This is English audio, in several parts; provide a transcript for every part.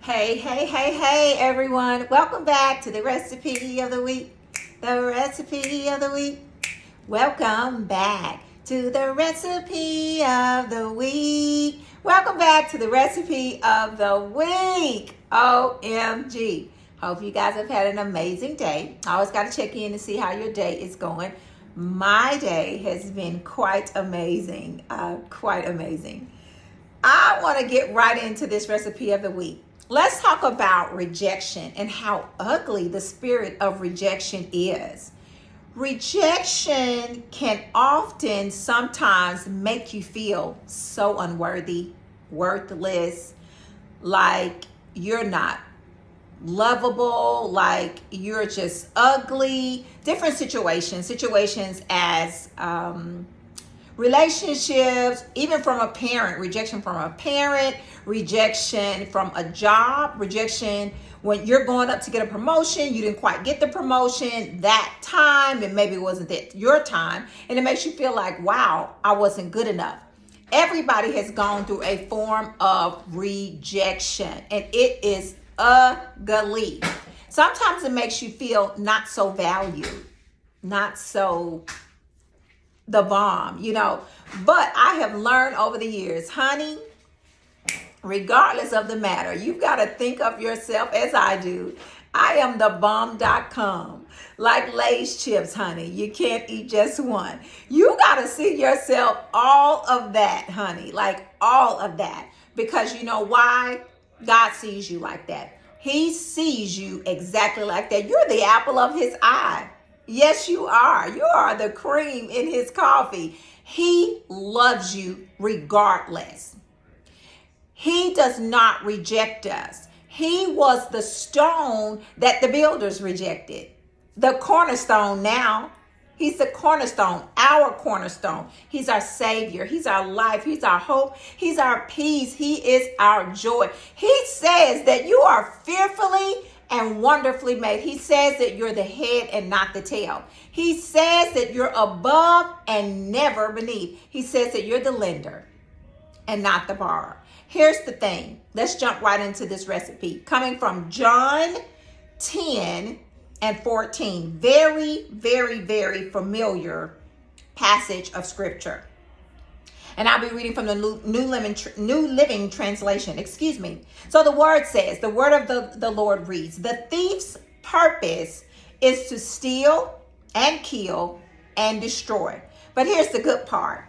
Hey, hey, hey, hey, everyone. Welcome back to the recipe of the week. The recipe of the week. Welcome back to the recipe of the week. Welcome back to the recipe of the week. OMG. Hope you guys have had an amazing day. I always got to check in to see how your day is going. My day has been quite amazing. Quite amazing. I want to get right into this recipe of the week. Let's talk about rejection and how ugly the spirit of rejection is. Rejection can often sometimes make you feel so unworthy, worthless, like you're not lovable, like you're just ugly. Different situations as relationships, even from a parent, rejection from a parent, rejection from a job, rejection when you're going up to get a promotion, you didn't quite get the promotion that time, and maybe it wasn't that your time, and it makes you feel like, wow, I wasn't good enough. Everybody has gone through a form of rejection, and it is ugly. Sometimes it makes you feel not so valued, not so the bomb, but I have learned over the years, honey, regardless of the matter, you've got to think of yourself as I do. I am the bomb.com. Like Lay's chips, honey. You can't eat just one. You got to see yourself all of that, honey. Like all of that. Because you know why? God sees you like that. He sees you exactly like that. You're the apple of his eye. Yes, you are. You are the cream in his coffee. He loves you regardless. He does not reject us. He was the stone that the builders rejected. The cornerstone now. He's the cornerstone, our cornerstone. He's our savior. He's our life. He's our hope. He's our peace. He is our joy. He says that you are fearfully and wonderfully made. He says that you're the head and not the tail. He says that you're above and never beneath. He says that you're the lender and not the borrower. Here's the thing. Let's jump right into this recipe. Coming from John 10 and 14. Very, very, very familiar passage of scripture. And I'll be reading from the New Living Translation. Excuse me. So the word says, the word of the Lord reads, the thief's purpose is to steal and kill and destroy. But here's the good part.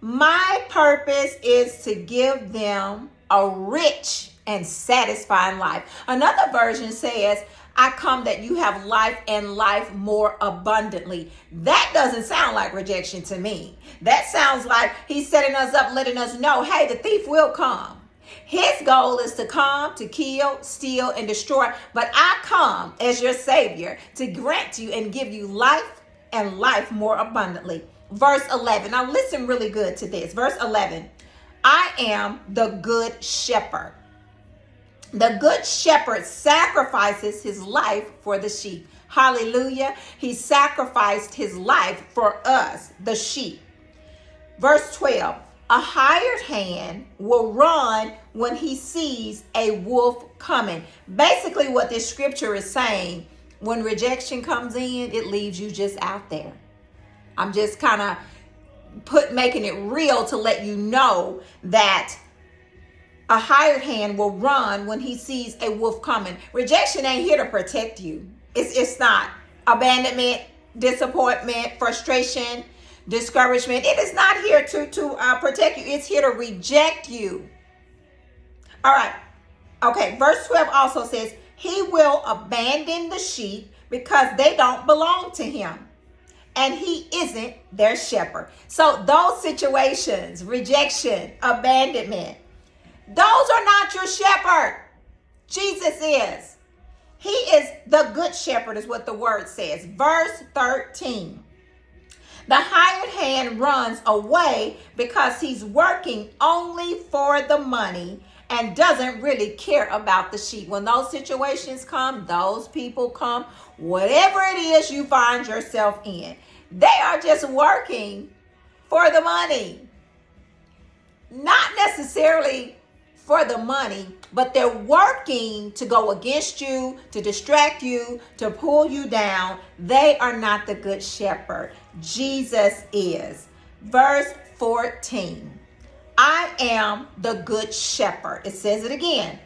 My purpose is to give them a rich and satisfying life. Another version says, I come that you have life and life more abundantly. That doesn't sound like rejection to me. That sounds like he's setting us up, letting us know, hey, the thief will come. His goal is to come, to kill, steal, and destroy. But I come as your savior to grant you and give you life and life more abundantly. Verse 11. Now listen really good to this. Verse 11. I am the good shepherd. The good shepherd sacrifices his life for the sheep. Hallelujah. He sacrificed his life for us, the sheep. Verse 12. A hired hand will run when he sees a wolf coming. Basically what this scripture is saying, when rejection comes in, it leaves you just out there. I'm just kind of making it real to let you know that a hired hand will run when he sees a wolf coming. Rejection ain't here to protect you. It's not. Abandonment, disappointment, frustration, discouragement. It is not here to protect you. It's here to reject you. All right. Okay. Verse 12 also says, he will abandon the sheep because they don't belong to him. And he isn't their shepherd. So those situations, rejection, abandonment, those are not your shepherd. Jesus is. He is the good shepherd is what the word says. Verse 13. The hired hand runs away because he's working only for the money and doesn't really care about the sheep. When those situations come, those people come, whatever it is you find yourself in, they are just working for the money. Not necessarily for the money, but they're working to go against you, to distract you, to pull you down. They are not the good shepherd. Jesus is. Verse 14. I am the good shepherd. It says it again.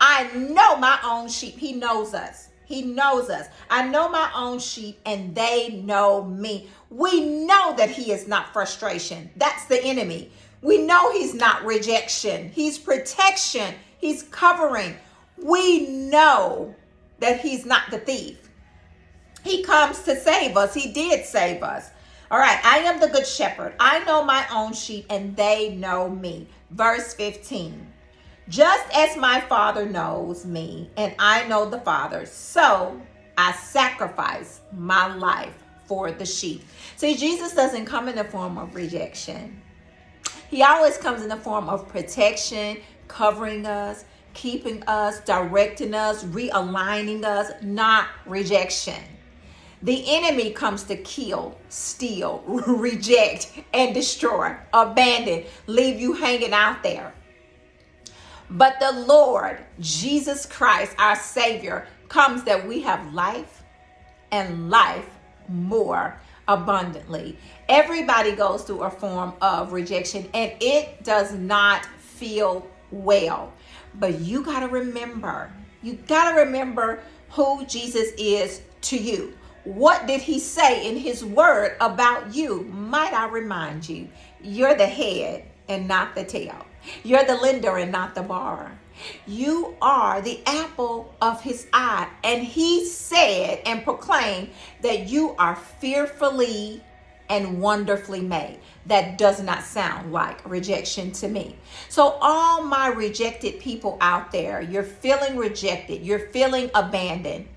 I know my own sheep. He knows us. He knows us. I know my own sheep and they know me. We know that he is not frustration. That's the enemy. We know he's not rejection. He's protection. He's covering. We know that he's not the thief. He comes to save us. He did save us. All right. I am the good shepherd. I know my own sheep and they know me. Verse 15. Just as my Father knows me and I know the Father, so I sacrifice my life for the sheep. See, Jesus doesn't come in the form of rejection. He always comes in the form of protection, covering us, keeping us, directing us, realigning us, not rejection. The enemy comes to kill, steal, reject, and destroy, abandon, leave you hanging out there. But the Lord, Jesus Christ, our Savior, comes that we have life and life more abundantly. Everybody goes through a form of rejection and it does not feel well. But you got to remember who Jesus is to you. What did he say in his word about you? Might I remind you, you're the head and not the tail. You're the lender and not the borrower. You are the apple of his eye. And he said and proclaimed that you are fearfully and wonderfully made. That does not sound like rejection to me. So all my rejected people out there, you're feeling rejected. You're feeling abandoned.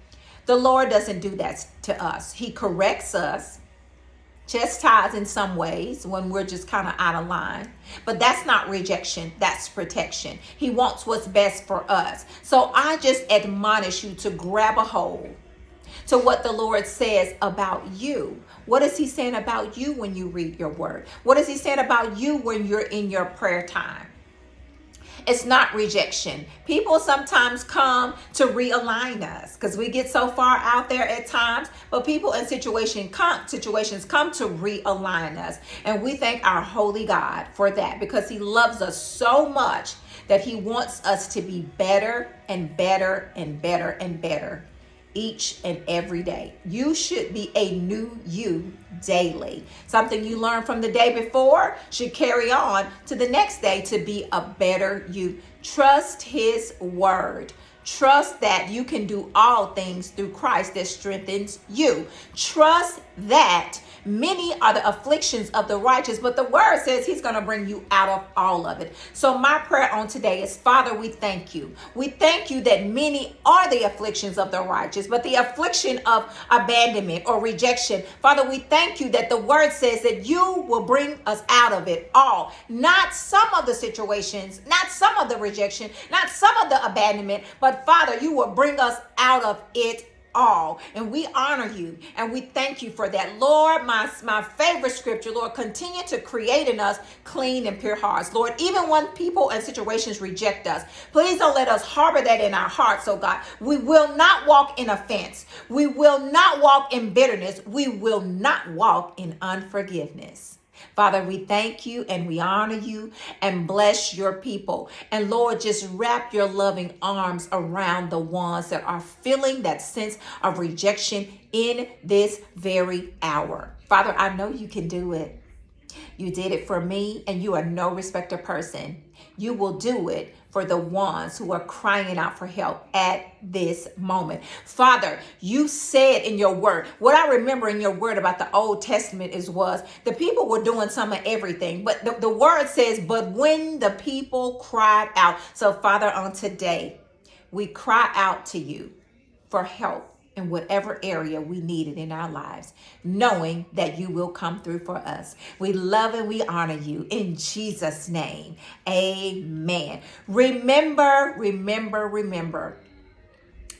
The Lord doesn't do that to us. He corrects us, chastise in some ways when we're just kind of out of line. But that's not rejection. That's protection. He wants what's best for us. So I just admonish you to grab a hold to what the Lord says about you. What is he saying about you when you read your word? What is he saying about you when you're in your prayer time? It's not rejection. People sometimes come to realign us because we get so far out there at times, but people in situations come to realign us. And we thank our holy God for that because he loves us so much that he wants us to be better and better and better and better each and every day. You should be a new you daily. Something you learned from the day before should carry on to the next day to be a better you. Trust his word. Trust that you can do all things through Christ that strengthens you. Trust that many are the afflictions of the righteous, but the word says he's going to bring you out of all of it. So my prayer on today is, Father, we thank you. We thank you that many are the afflictions of the righteous, but the affliction of abandonment or rejection, Father, we thank you that the word says that you will bring us out of it all. Not some of the situations, not some of the rejection, not some of the abandonment, but Father, you will bring us out of it all. And we honor you and we thank you for that. Lord, my favorite scripture, Lord, continue to create in us clean and pure hearts. Lord, even when people and situations reject us, please don't let us harbor that in our hearts, oh God. We will not walk in offense. We will not walk in bitterness. We will not walk in unforgiveness. Father, we thank you and we honor you and bless your people. And Lord, just wrap your loving arms around the ones that are feeling that sense of rejection in this very hour. Father, I know you can do it. You did it for me and you are no respecter person. You will do it for the ones who are crying out for help at this moment. Father, you said in your word, what I remember in your word about the Old Testament was the people were doing some of everything, but the word says, but when the people cried out. So Father, on today, we cry out to you for help in whatever area we need it in our lives, knowing that you will come through for us. We love and we honor you in Jesus' name. Amen. Remember,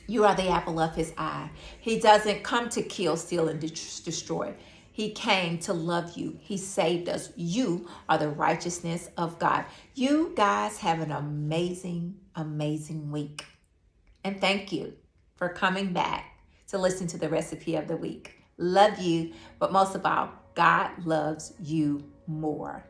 you are the apple of his eye. He doesn't come to kill, steal, and destroy. He came to love you. He saved us. You are the righteousness of God. You guys have an amazing, amazing week. And thank you for coming back to listen to the recipe of the week. Love you, but most of all, God loves you more.